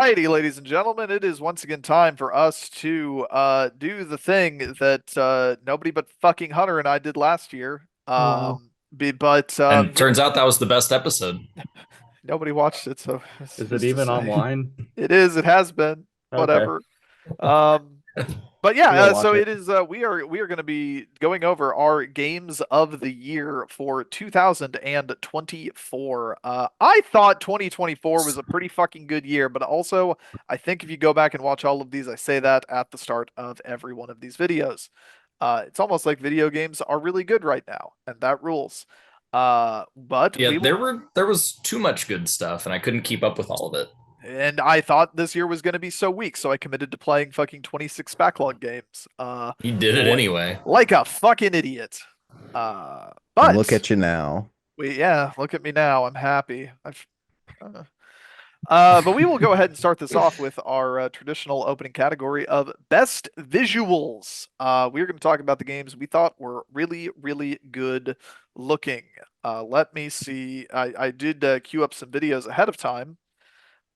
Alrighty, ladies and gentlemen, it is once again time for us to do the thing that nobody but fucking Hunter and I did last year. Wow. And turns out that was the best episode. Nobody watched it, so Is it who's to even say? online? It is. It has been. Okay. Whatever. Um, but yeah, We'll so watch it. it is. We are going to be going over our games of the year for 2024. I thought 2024 was a pretty fucking good year, but also I think if you go back and watch all of these, I say that at the start of every one of these videos. It's almost like video games are really good right now, and that rules. But Yeah, we will. there was too much good stuff, and I couldn't keep up with all of it. And I thought this year was going to be so weak, so I committed to playing fucking 26 backlog games. You did it Like, anyway. like a fucking idiot. And look But at you now. look at me now. I'm happy. But we will go ahead and start this off with our traditional opening category of best visuals. We're going to talk about the games we thought were really, really good looking. Let me see. I did queue up some videos ahead of time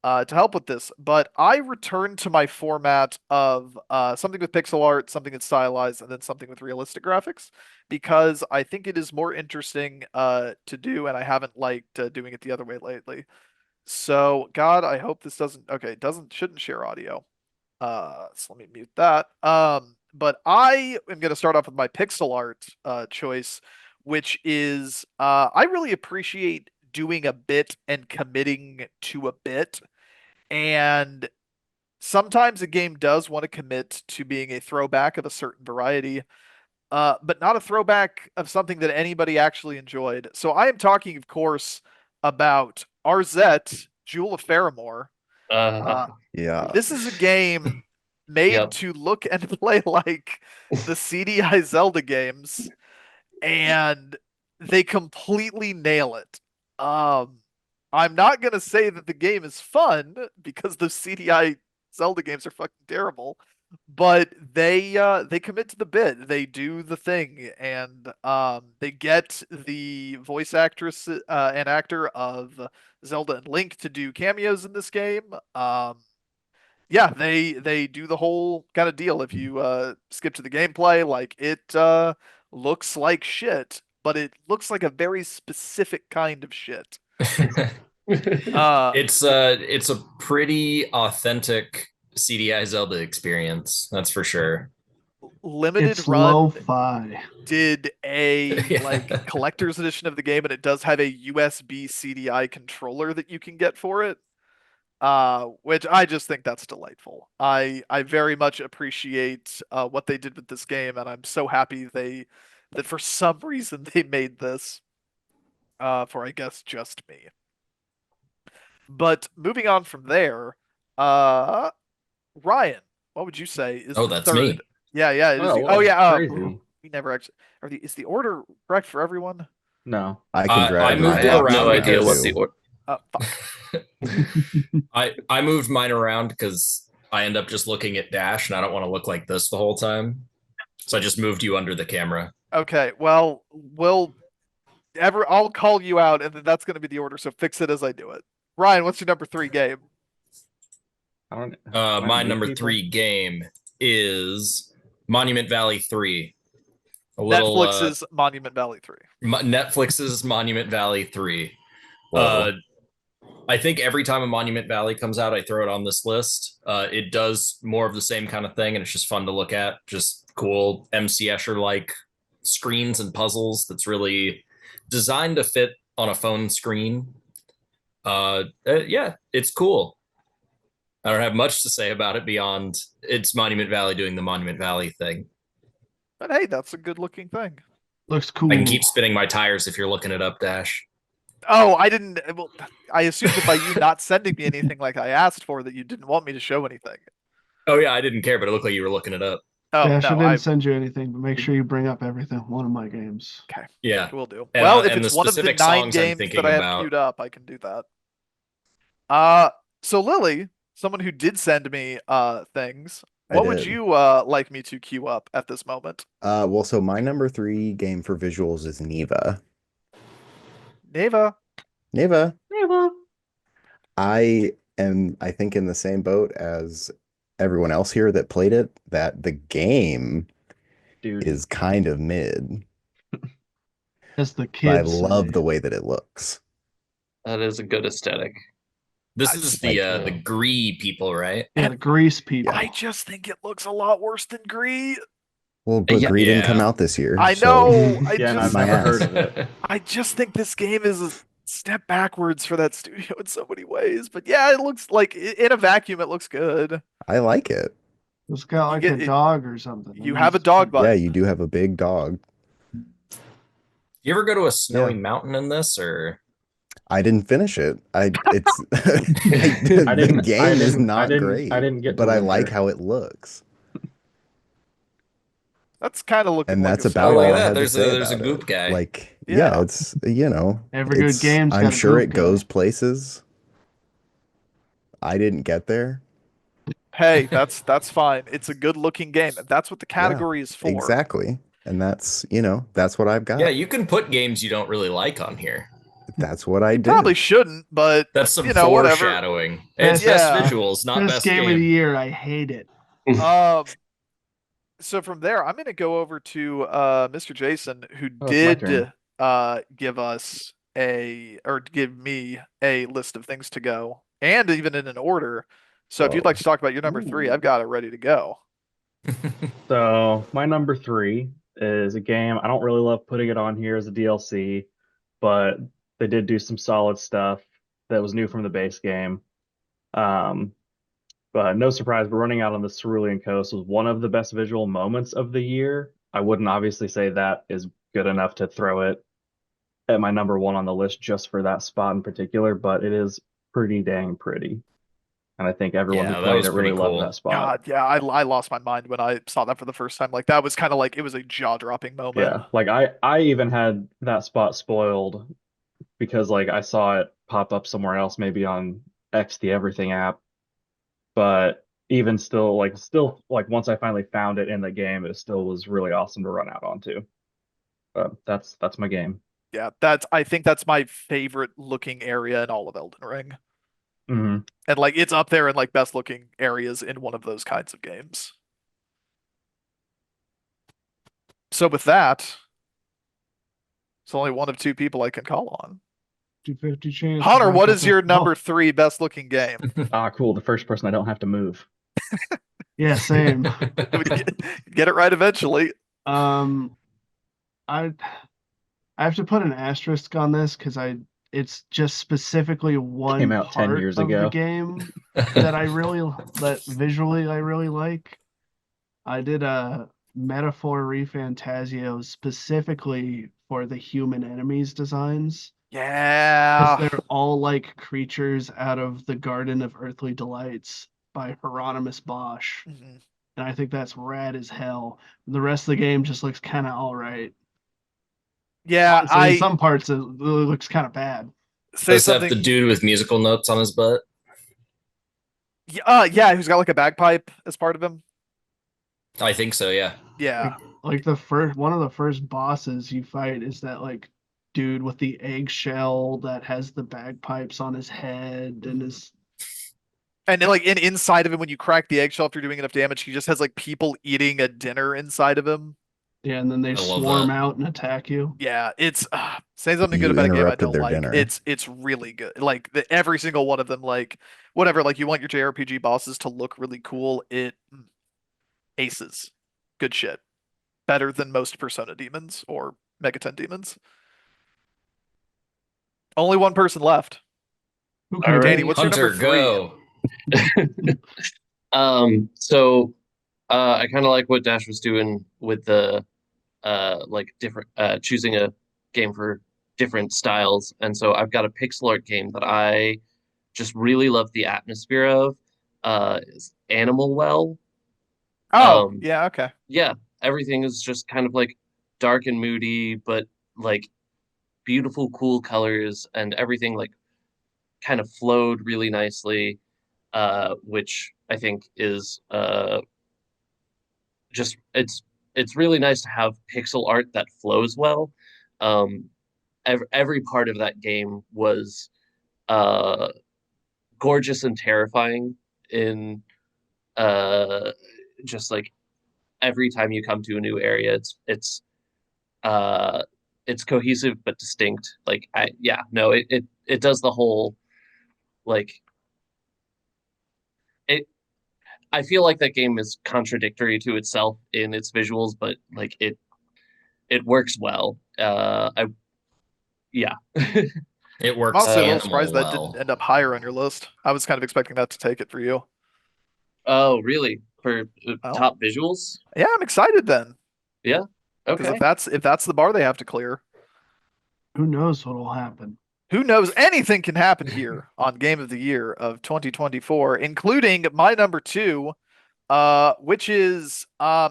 to help with this, but I returned to my format of something with pixel art, something that's stylized, and then something with realistic graphics because I think it is more interesting to do, and I haven't liked doing it the other way lately. So, God, I hope this doesn't. Okay, it doesn't shouldn't share audio. So let me mute that. But I am going to start off with my pixel art choice, which is I really appreciate doing a bit and committing to a bit. And sometimes a game does want to commit to being a throwback of a certain variety, but not a throwback of something that anybody actually enjoyed. So I am talking, of course, about RZ, Jewel of Faramore. Uh, Yeah. this is a game made Yep. to look and play like the CDI Zelda games, and they completely nail it. I'm not gonna say that the game is fun because the CDI Zelda games are fucking terrible, but they commit to the bit. They do the thing, and they get the voice actress and actor of Zelda and Link to do cameos in this game. Yeah, they do the whole kind of deal. If you skip to the gameplay, like it looks like shit, but it looks like a very specific kind of shit. Uh, It's a pretty authentic CDI Zelda experience, that's for sure. Limited It's Run lo-fi. did a like Yeah. collector's edition of the game, and it does have a USB CDI controller that you can get for it. Which I just think that's delightful. I very much appreciate what they did with this game, and I'm so happy that for some reason they made this for I guess just me. But moving on from there, uh, Ryan, what would you say is Oh, the that's third? me. Yeah, yeah, it is Oh, the. Oh wow. yeah, Crazy. we never actually. Is the order correct for everyone? No. I can I drag moved mine it up around so we idea can what the do. Fuck. I moved mine around because I end up just looking at Dash, and I don't want to look like this the whole time. So I just moved you under the camera. Okay, well, I'll call you out, and then that's going to be the order. So fix it as I do it. Ryan, what's your number three game? I don't My mute number people? 3 game is Monument Valley 3. A little Netflix's Monument Valley 3. Netflix's Monument Valley 3. Whoa. I think every time a Monument Valley comes out, I throw it on this list. It does more of the same kind of thing, and it's just fun to look at. Just cool MC Escher like screens and puzzles that's really designed to fit on a phone screen. Yeah, it's cool. I don't have much to say about it beyond it's Monument Valley doing the Monument Valley thing. But hey, that's a good looking thing. Looks cool. I can keep spinning my tires if you're looking it up, Dash. Oh, I didn't. Well, I assumed that by you not sending me anything like I asked for, that you didn't want me to show anything. Oh yeah, I didn't care, but it looked like you were looking it up. Oh Dash, I no, didn't send you anything, but make sure you bring up everything. One of my games. okay, Yeah, we'll do. and Well, if and the it's one of the specific nine songs I'm games that thinking I have about. queued up, I can do that. So Lily, someone who did send me things, I what would did. you like me to queue up at this moment? Well, so my number 3 game for visuals is Neva. Neva. Neva. Neva. I am, I think, in the same boat as everyone else here that played it, that the game Dude, is kind of mid. As the But I kids love say. the way that it looks. That is a good aesthetic. This I- is like, the Gree people, right? Yeah, the grease people. I just think it looks a lot worse than Gree. Well, but Yeah. Gree didn't come Yeah. out this year. I so- know. I yeah, and I've just, My never ass. heard of it. I just think this game is a step backwards for that studio in so many ways. But yeah, it looks like in a vacuum, it looks good. I like it. It's got like get a it- dog or something. You have a it's dog pretty- But- Yeah, you do have a big dog. You ever go to a snowy mountain in this, or I didn't finish it. It's I the didn't- game I is didn't- not I didn't- great. I didn't get but to I like winter. how it looks. That's kind of looking And like that's a about Oh, all look I at had that. to There's say there's a about goop it. guy. Like, Yeah. it's Every good game's got I'm a sure goop it guy. goes places. I didn't get there. Hey, that's fine. It's a good looking game. That's what the category is for. Exactly. And that's that's what I've got. Yeah, you can put games you don't really like on here. That's what I did. Probably shouldn't, but That's some whatever. foreshadowing. It's Yeah. best visuals, not Best best game of the game. year. I hate it. So from there, I'm gonna go over to Mr. Jason, who Oh, it's my did turn. give me a list of things to go, and even in an order. So if you'd like to talk about your number three, I've got it ready to go. So my number 3 is a game. I don't really love putting it on here as a DLC, but they did do some solid stuff that was new from the base game. But no surprise, but running out on the Cerulean Coast was one of the best visual moments of the year. I wouldn't obviously say that is good enough to throw it at my number 1 on the list just for that spot in particular, but it is pretty dang pretty. And I think everyone Yeah, who that played was it really pretty loved cool. that spot. God, yeah, I lost my mind when I saw that for the first time. Like that was kind of like it was a jaw dropping moment. Yeah, like I even had that spot spoiled because like I saw it pop up somewhere else, maybe on X the Everything app. But even still like once I finally found it in the game, it still was really awesome to run out onto. But that's my game. Yeah, I think that's my favorite looking area in all of Elden Ring. Hmm And like it's up there in like best looking areas in one of those kinds of games. So with that, it's only one of two people I can call on. 250 chance. Hunter, what is your Oh, number three best looking game? Ah, cool. The first person I don't have to move. Yeah, same. Get it right eventually. I have to put an asterisk on this because it's just specifically one Came out 10 part years of ago. the game that visually I really like. I did a Metaphor Refantasio specifically for the human enemies designs. Yeah. Because they're all like creatures out of the Garden of Earthly Delights by Hieronymus Bosch. Mhm. And I think that's rad as hell. The rest of the game just looks kind of all right. Yeah, Honestly, in some parts it really looks kind of bad. say Does that something. the dude with musical notes on his butt? Yeah, who's got like a bagpipe as part of him. I think so, yeah. Yeah. Like one of the first bosses you fight is that like dude with the eggshell that has the bagpipes on his head and is And then, like inside of him, when you crack the eggshell after doing enough damage, he just has like people eating a dinner inside of him. yeah, and then they I love swarm that. out and attack you. Yeah, it's saying something You good about a game I interrupted don't their like. dinner. It's really good. Like every single one of them, like whatever. Like you want your JRPG bosses to look really cool. Aces, good shit. Better than most Persona demons or Megaton demons. Only one person left. Who All cares? right. Danny, what's your Hunter, number three? go. So I kind of like what Dash was doing with the like different choosing a game for different styles, and so I've got a pixel art game that I just really love the atmosphere of. Is Animal Well. Oh, Um, yeah, okay. Yeah, everything is just kind of like dark and moody, but like beautiful, cool colors, and everything like kind of flowed really nicely, which I think is just it's really nice to have pixel art that flows well. Every part of that game was gorgeous and terrifying in just like every time you come to a new area, uh it's cohesive but distinct. Like it does the whole like it I feel like that game is contradictory to itself in its visuals, but like it works well. I yeah. It I'm works honestly a little animal surprised that well. didn't end up higher on your list. I was kind of expecting that to take it for you. Oh, really? For Well, top visuals? yeah, I'm excited then. Yeah. Because Okay. if that's the bar they have to clear, Who knows what will happen? who knows? Anything can happen here on Game of the Year of 2024, including my number two, which is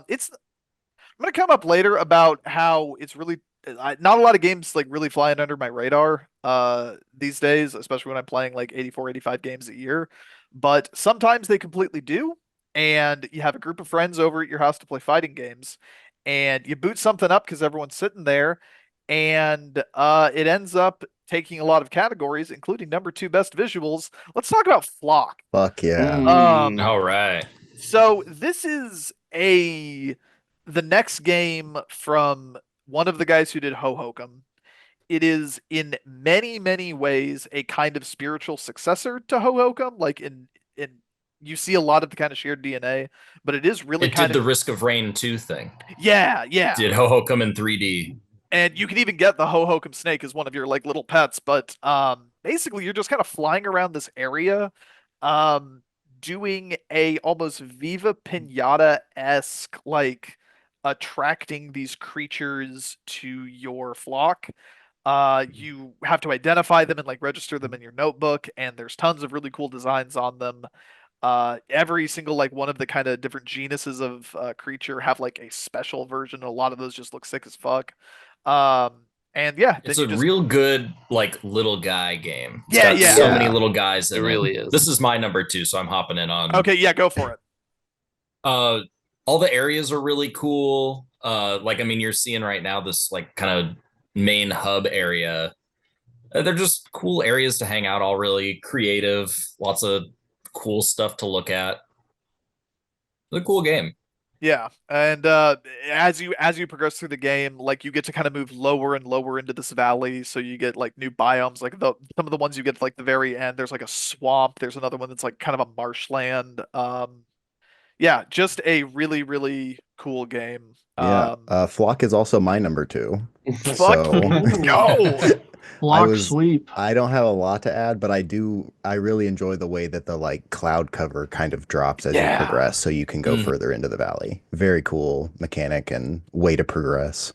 it's. I'm gonna come up later about how it's really not a lot of games like really flying under my radar these days, especially when I'm playing like 84, 85 games a year. But sometimes they completely do, and you have a group of friends over at your house to play fighting games, and you boot something up because everyone's sitting there, and it ends up taking a lot of categories, including number two best visuals. Let's talk about Flock. Fuck yeah. All right. So this is the next game from one of the guys who did Hohokum. It is in many, many ways a kind of spiritual successor to Hohokum. Like in you see a lot of the kind of shared DNA, but it is really It kind did of the Risk of Rain 2 thing. yeah. Did Ho-Ho come in 3D? And you can even get the Hohokum snake as one of your like little pets, but basically you're just kind of flying around this area, um doing a almost Viva Pinata-esque like attracting these creatures to your flock. You have to identify them and like register them in your notebook, and there's tons of really cool designs on them. Every single like one of the kind of different genuses of creature have like a special version. A lot of those just look sick as fuck. And yeah, then It's you a just real good like little guy game. It's Yeah, got yeah. so Yeah. many little guys in It really is. This is my number 2, so I'm hopping in on. okay, yeah, go for it. All the areas are really cool. Like I mean, you're seeing right now this like kind of main hub area. They're just cool areas to hang out. All really creative. Lots of cool stuff to look at. It's a cool game. Yeah, and as you progress through the game, like you get to kind of move lower and lower into this valley, so you get like new biomes. Like some of the ones you get at, like the very end, there's like a swamp. There's another one that's like kind of a marshland. Yeah, just a really really cool game. Yeah. Flock is also my number two. Fuck So go. Block was- sweep. I don't have a lot to add, but I really enjoy the way that the like cloud cover kind of drops as you Yeah. progress, so you can go Mhm. further into the valley. Very cool mechanic and way to progress.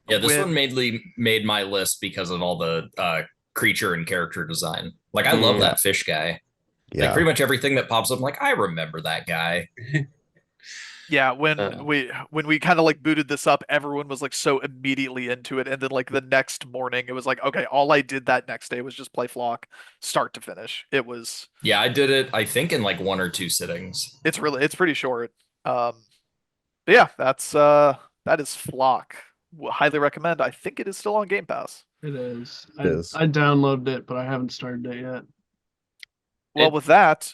Yeah, this When- one made my list because of all the creature and character design. Like I love Yeah. that fish guy. Like Yeah. pretty much everything that pops up, I'm like I remember that guy. Yeah, when Uh. we kind of like booted this up, everyone was like so immediately into it, and then like the next morning, it was like, okay, all I did that next day was just play Flock, start to finish. It was Yeah, I did it. I think in like 1 or 2 sittings. it's pretty short. But yeah, that is Flock. Highly recommend. I think it is still on Game Pass. It is. It is. I downloaded it, but I haven't started it yet. Well, It- with that,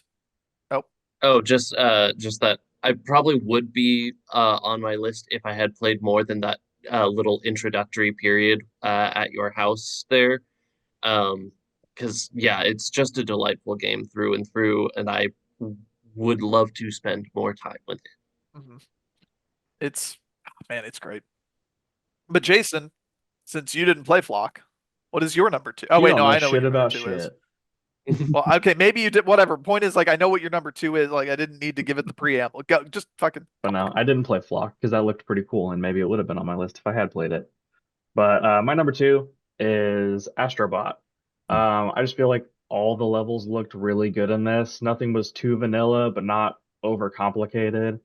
Oh, just that I probably would be on my list if I had played more than that little introductory period at your house there. Because yeah, it's just a delightful game through and through, and I would love to spend more time with it. mhm. It's man, it's great. But Jason, since you didn't play Flock, what is your number two? Oh You wait, don't no, know I know what shit your number about two is. shit. Well, okay, maybe you did. Whatever. Point is, like, I know what your number two is. Like, I didn't need to give it the preamble. Go, just fucking. But no, I didn't play Flock because that looked pretty cool, and maybe it would have been on my list if I had played it. But my number 2 is Astrobot. I just feel like all the levels looked really good in this. Nothing was too vanilla, but not overcomplicated.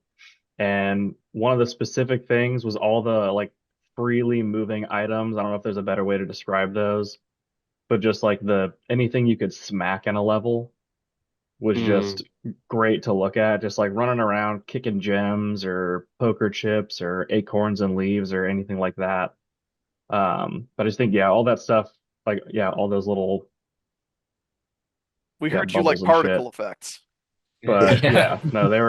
And one of the specific things was all the like freely moving items. I don't know if there's a better way to describe those, but just like anything you could smack in a level was just great to look at. Just like running around kicking gems or poker chips or acorns and leaves or anything like that. But I just think, yeah, all that stuff, like, yeah, all those little We Yeah, heard you like bubbles and shit. particle effects. But Yeah. yeah, no, they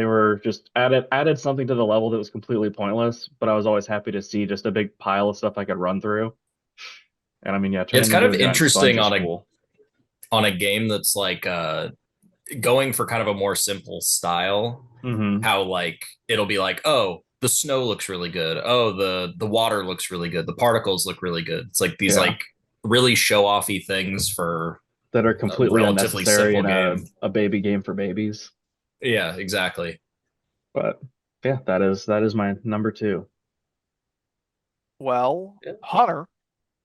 were just added something to the level that was completely pointless, but I was always happy to see just a big pile of stuff I could run through. And I mean, yeah, It's turning kind into of a giant sponge interesting is on a cool. on a game that's like going for kind of a more simple style. Mm-hmm. How like it'll be like, oh, the snow looks really good. Oh, the water looks really good. The particles look really good. It's like these Yeah. like really show offy things for That are a completely relatively unnecessary simple in game. a baby game for babies. Yeah, exactly. But yeah, that is my number 2. Well, Yeah. Hunter,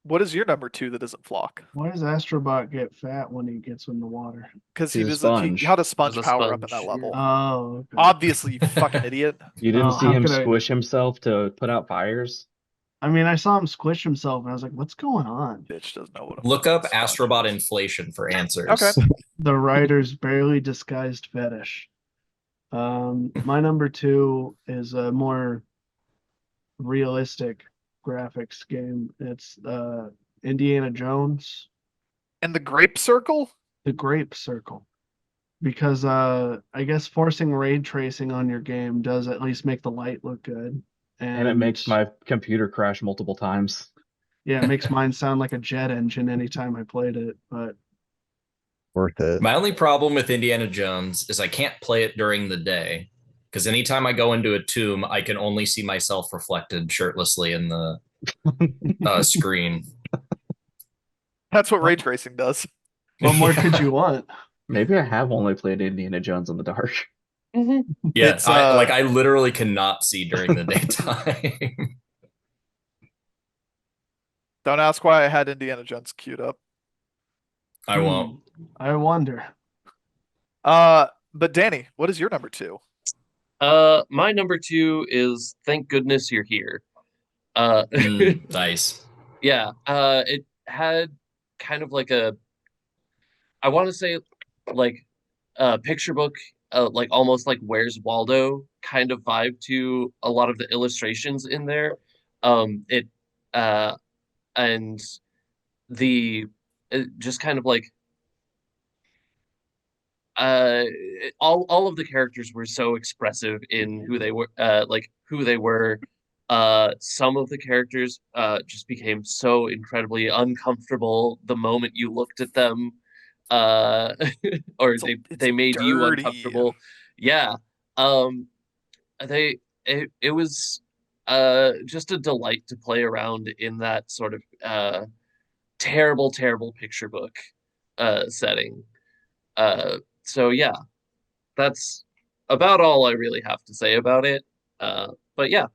what is your number 2 that doesn't flock? Why does Astrobot get fat when he gets in the water? Because He's a he sponge. had a sponge He's a power up at that sponge. level. Oh, okay. Obviously, you fucking idiot. You didn't Oh, see how him could I- squish himself to put out fires? I mean, I saw him squish himself, and I was like, "What's going on?" Bitch doesn't know what a Look up fucking sponge Astrobot is. inflation for answers. Okay. The writer's barely disguised fetish. My number 2 is a more realistic graphics game. It's Indiana Jones, And the grape circle? The Grape Circle. Because I guess forcing ray tracing on your game does at least make the light look good. And it makes my computer crash multiple times. yeah, it makes mine sound like a jet engine anytime I played it. But Worth it. My only problem with Indiana Jones is I can't play it during the day because anytime I go into a tomb, I can only see myself reflected shirtlessly in the screen. That's what ray tracing does. what more could you want? Maybe I have only played Indiana Jones in the dark. Yeah, It's, I literally cannot see during the daytime. Don't ask why I had Indiana Jones queued up. I won't. I wonder. But Danny, what is your number 2? My number 2 is Thank Goodness You're Here. Nice. Yeah, it had kind of like I want to say like a picture book, like almost like Where's Waldo kind of vibe to a lot of the illustrations in there. It and just kind of like all of the characters were so expressive in who they were, some of the characters just became so incredibly uncomfortable the moment you looked at them, or It's they made you dirty. uncomfortable. Yeah. It was just a delight to play around in that sort of terrible picture book setting. So yeah, that's about all I really have to say about it. But yeah,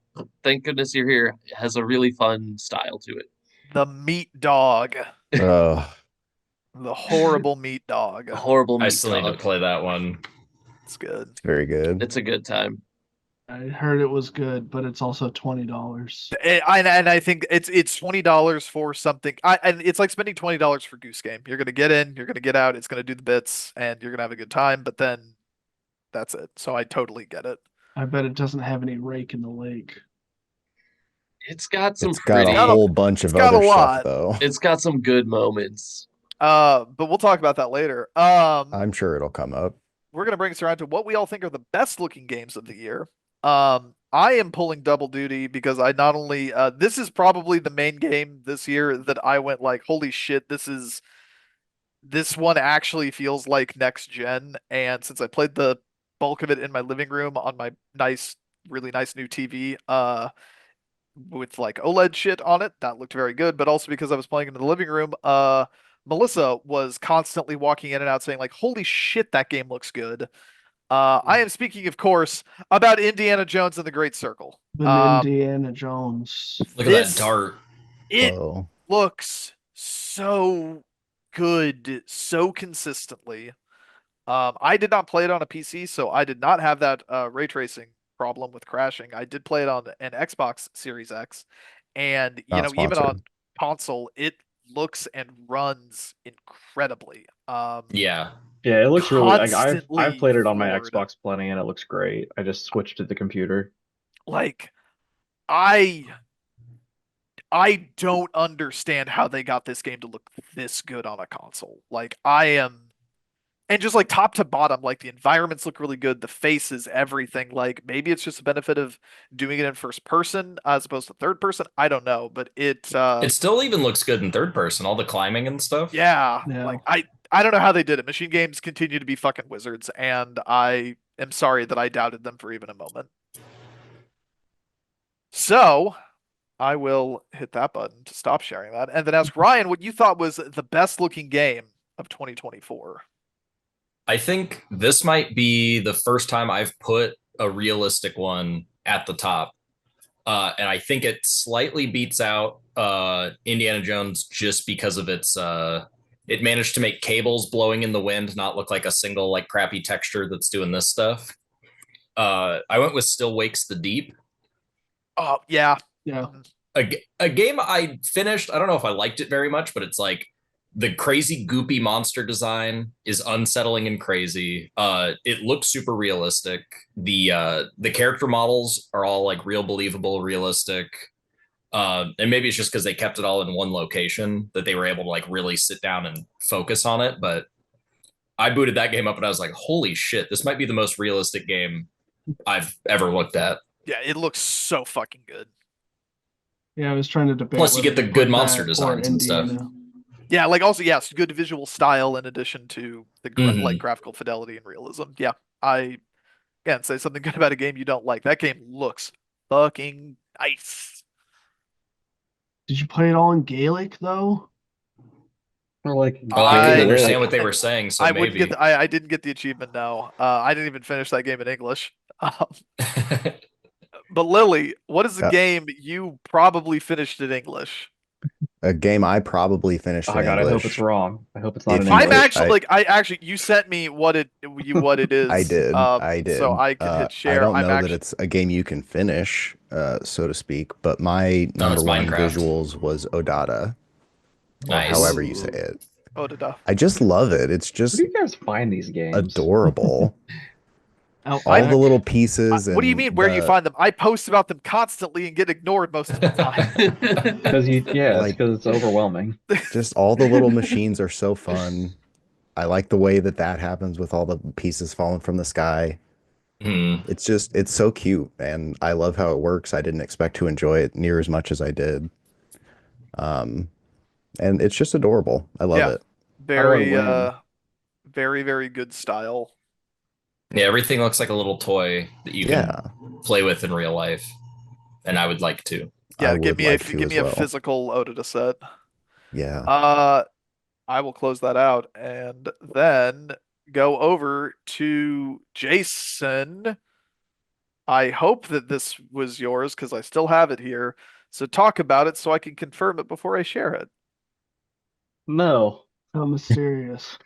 Thank Goodness You're Here. It has a really fun style to it. The meat dog. Oh, The horrible meat dog. A horrible I meat still need to dog. play that one. It's good. it's very good. It's a good time. I heard it was good, but it's also $20. And I think it's $20 for something. And it's like spending $20 for Goose Game. You're gonna get in, you're gonna get out, it's gonna do the bits, and you're gonna have a good time. But then that's it. So I totally get it. I bet it doesn't have any rake in the lake. It's got some It's got pretty. a whole bunch of it's got a other lot. stuff though. It's got some good moments. But we'll talk about that later. I'm sure it'll come up. We're gonna bring us around to what we all think are the best looking games of the year. I am pulling double duty because I not only this is probably the main game this year that I went like, holy shit, this one actually feels like next gen. And since I played the bulk of it in my living room on my really nice new TV, with like OLED shit on it, that looked very good. But also because I was playing in the living room, Melissa was constantly walking in and out saying like, holy shit, that game looks good. I am speaking, of course, about Indiana Jones and the Great Circle. The Indiana Jones. Look at This- that dart. It Whoa. looks so good, so consistently. I did not play it on a PC, so I did not have that ray tracing problem with crashing. I did play it on an Xbox Series X, and you Not know, even on sponsored. console, it looks and runs incredibly. Yeah. Yeah, it looks really like Constantly I've played it on my floored. Xbox plenty and it looks great. I just switched to the computer. Like, I I don't understand how they got this game to look this good on a console. Like I am, and just like top to bottom, like the environments look really good, the faces, everything. Like maybe it's just a benefit of doing it in first person as opposed to third person. I don't know, but It still even looks good in third person, all the climbing and stuff. yeah, Yeah. like I don't know how they did it. Machine Games continue to be fucking wizards, and I am sorry that I doubted them for even a moment. So I will hit that button to stop sharing that, and then ask Ryan what you thought was the best looking game of 2024. I think this might be the first time I've put a realistic one at the top. And I think it slightly beats out Indiana Jones just because of its it managed to make cables blowing in the wind not look like a single like crappy texture that's doing this stuff. I went with Still Wakes the Deep. Oh yeah, Yeah. A game I finished. I don't know if I liked it very much, but it's like the crazy goopy monster design is unsettling and crazy. It looks super realistic. The character models are all like real believable, realistic. And maybe it's just because they kept it all in one location that they were able to like really sit down and focus on it. But I booted that game up and I was like, holy shit, this might be the most realistic game I've ever looked at. yeah, it looks so fucking good. Yeah, I was trying to debate. Plus, you whether get the to good put monster that or designs and stuff. Indiana. Yeah, like also yes, good visual style in addition to the Mhm. like graphical fidelity and realism. Yeah, I can't say something good about a game you don't like. That game looks fucking nice. Did you play it all in Gaelic though? Or like Oh, I couldn't I- understand what they were saying, so I wouldn't maybe. get. I didn't get the achievement. No, I didn't even finish that game in English. But Lily, what is the Yeah. game you probably finished in English? A game I probably finished Oh in god, I hope English. it's wrong. I hope it's not If in you- I'm English. actually like I actually you sent me what it is. I did. I did. So I can hit share. I don't I'm know actually that it's a game you can finish, so to speak, but my No, number it's one Minecraft. visuals was Odata, or Nice. however you say it. oh da. I just love it. It's Where just do you guys find these games? adorable. All Outback. the little pieces. What do you and mean where you the- find them? I post about them constantly and get ignored most of the time. Because it's Like- because it's overwhelming. Just all the little machines are so fun. I like the way that happens with all the pieces falling from the sky. Hmm. It's so cute, and I love how it works. I didn't expect to enjoy it near as much as I did. And it's just adorable. I love Yeah. it. Very win? very very good style. Yeah, everything looks like a little toy that you can Yeah, play with in real life, and I would like to. Yeah, I give would me like a to give as me a well. physical Odata set. Yeah. I will close that out and then go over to Jason. I hope that this was yours because I still have it here. So talk about it so I can confirm it before I share it. No. How mysterious.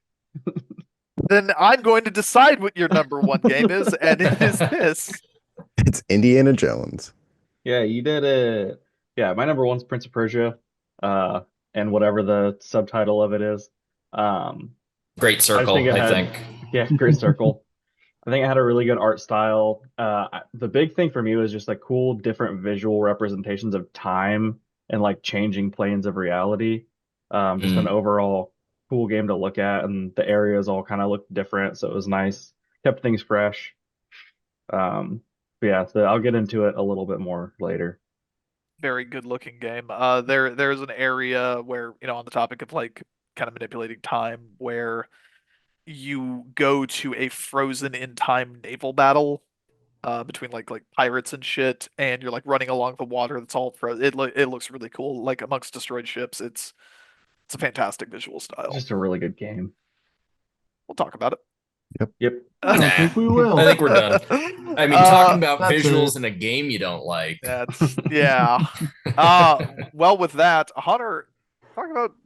Then I'm going to decide what your number one game is, and it is this. It's Indiana Jones. Yeah, you did it. Yeah, my number one's Prince of Persia, and whatever the subtitle of it is. Great Circle, think it I had- think. Yeah, Great Circle. I think it had a really good art style. The big thing for me was just like cool, different visual representations of time and like changing planes of reality. Just an overall cool game to look at, and the areas all kind of looked different, so it was nice. Kept things fresh. But yeah, so I'll get into it a little bit more later. Very good looking game. There's an area where, on the topic of like kind of manipulating time, where you go to a frozen in time naval battle between like pirates and shit, and you're like running along the water that's all frozen. It looks really cool, like amongst destroyed ships. It's a fantastic visual style. Just a really good game. We'll talk about it. Yep. I don't think we will. I think we're done. I mean, talking about that's visuals it. in a game you don't like. That's yeah. Well, with that, Hunter,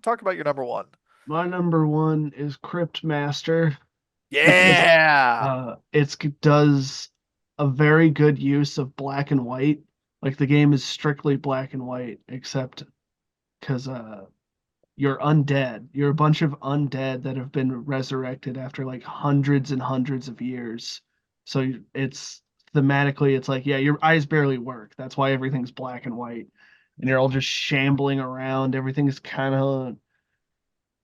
talk about your number one. My number one is Crypt Master. Yeah. It does a very good use of black and white. Like the game is strictly black and white, except because you're undead. You're a bunch of undead that have been resurrected after like hundreds and hundreds of years. So it's thematically, it's like, yeah, your eyes barely work. That's why everything's black and white. and you're all just shambling around. Everything's kind of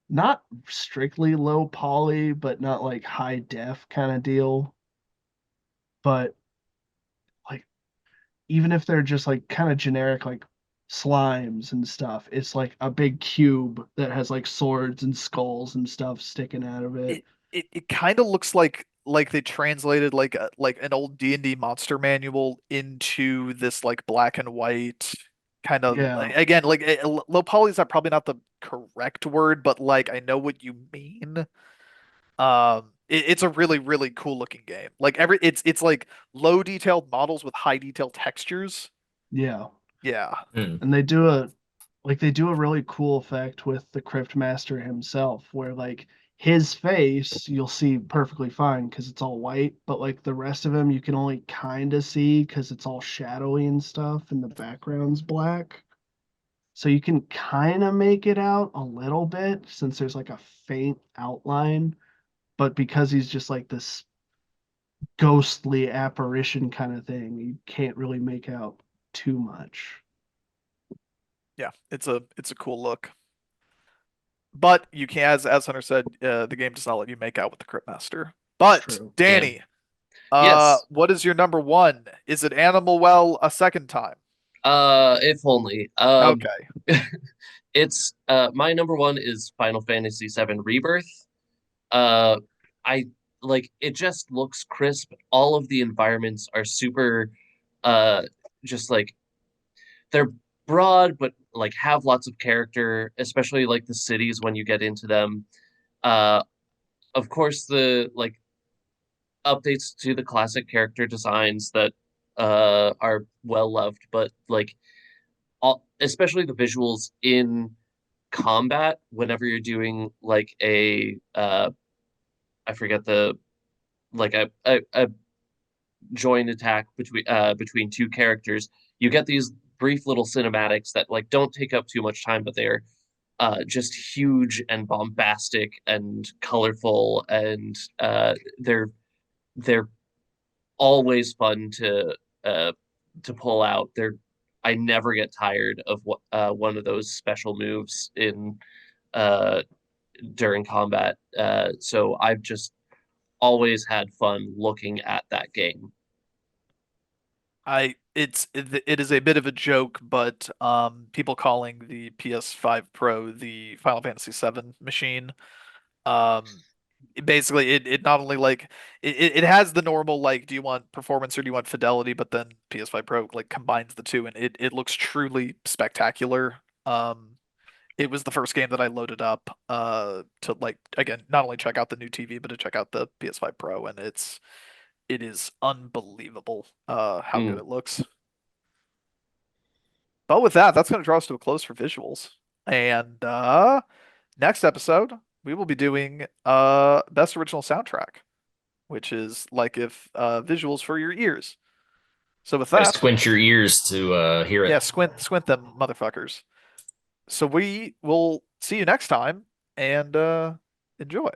not strictly low poly, but not like high def kind of deal. But like even if they're just like kind of generic like slimes and stuff, it's like a big cube that has like swords and skulls and stuff sticking out of it. It kind of looks like they translated like an old D&D monster manual into this like black and white kind of Yeah. again like low poly is probably not the correct word, but like I know what you mean. It's a really cool looking game. Like it's like low detailed models with high detailed textures. Yeah. Yeah. Hmm. And they do a really cool effect with the Crypt Master himself, where like his face you'll see perfectly fine because it's all white, but like the rest of him you can only kind of see because it's all shadowy and stuff, and the background's black. So you can kind of make it out a little bit since there's like a faint outline, but because he's just like this ghostly apparition kind of thing, you can't really make out too much. Yeah, it's a cool look. But you can, as Hunter said, the game does not let you make out with the Crypt Master. But True. Danny, Yes. what is your number one? Is it Animal Well a second time? If only. Okay. It's my number one is Final Fantasy VII Rebirth. Uh, I like it. Just looks crisp. All of the environments are super, uh, just like they're broad, but like have lots of character. Especially like the cities when you get into them. Uh, of course the like updates to the classic character designs that are well loved, but like especially the visuals in combat whenever you're doing like a I forget the like a joint attack between two characters, you get these brief little cinematics that like don't take up too much time, but they're just huge and bombastic and colorful, and they're always fun to pull out. They're I never get tired of what one of those special moves in uh during combat. So I've just always had fun looking at that game. It is a bit of a joke, but people calling the PS5 Pro the Final Fantasy VII machine. Um, basically it not only like it has the normal like do you want performance or do you want fidelity, but then PS5 Pro like combines the two and it looks truly spectacular. It was the first game that I loaded up to like again not only check out the new TV but to check out the PS5 Pro, and it is unbelievable how good Mm. it looks. But with that, that's going to draw us to a close for visuals. And next episode, we will be doing best original soundtrack, which is like if visuals for your ears. So with Gotta that, squint your ears to hear it. yeah, squint them motherfuckers. So we will see you next time and enjoy.